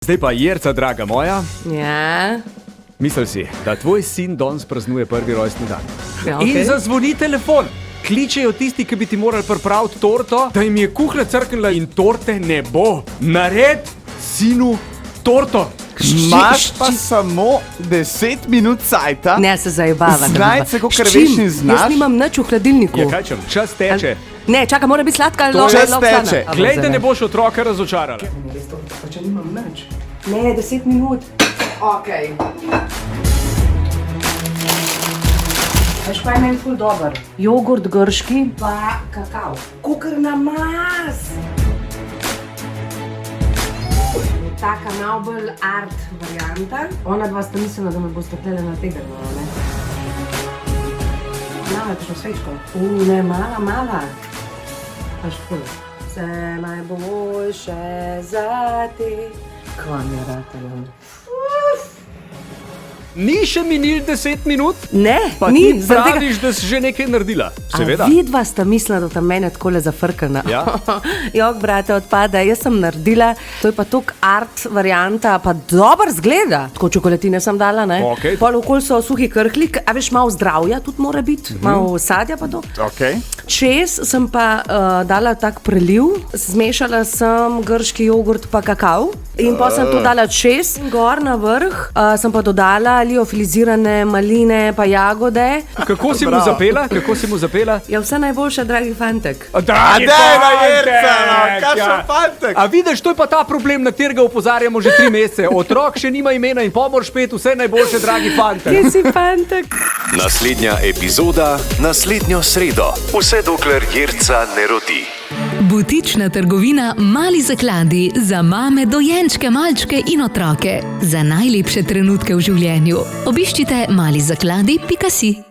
Zdaj pa, Jerca, draga moja, Ja. misli si, da tvoj sin danes praznuje prvi rojstni dan. Ja, In okej. zazvoni telefon. Kličejo tisti, ki bi ti morali pripraviti torto, da jim je kuhla crknila in torte ne bo. Nared sinu torto. Imaš pa samo 10 minut cajta. Ne, se zajebava. Znaj se, kakor veš in znaš. Jaz nimam nič v hladilniku. Ja, kaj čem, čas teče. Ne, čakaj, mora biti sladka ali Čas teče. Glej, da ne boš otroka razočarala. Če nimam nič. Ne, 10 minut. Okej. Veš, kaj je meni ful dober? Jogurt grški pa kakav. Kukar namaz. Taka najbolj art varianta. Ona dva sta mislila, da me boste tlele nategnila, ne? Mala, kakšno svečko? Ne, mala. Paš ful. Vse najboljše za te. Kva mi je ratalo? Ni še minil 10 minut, Ne, pa ni. ti zaradi tega- praviš, da si že nekaj naredila. Seveda. A vidva sta mislila, da tam mene takole zafrkana. Ja. Jok, brate, odpada, jaz sem naredila, to je pa tok art varianta, pa dober zgleda. Tako čokoladine sem dala, ne? Okej. Pol okoli so suhi krhlik, a veš, malo zdravja tudi mora biti, malo sadja pa to. Okay. Čez sem pa dala tak preliv, zmešala sem grški jogurt pa kakav in pa sem to dala čez. Gor na vrh sem pa dodala liofilizirane maline pa jagode. Kako si mu Bravo. zapela? Kako si mu zapela? Ja, vse najboljše, dragi fantek. Dragi Adej, na fantek! Jerca, no, kakšen fantek. A vidiš, to je pa ta problem, na katerega opozarjamo že 3 mesece. Otrok še nima imena in pomor špet, vse najboljše, dragi fantek. Kje si fantek? Naslednja epizoda naslednjo sredo. Vse dokler Jerca ne rodi. Butična trgovina Mali zakladi za mame, dojenčke, malčke in otroke. Za najlepše trenutke v življenju. Obiščite malizakladi.si.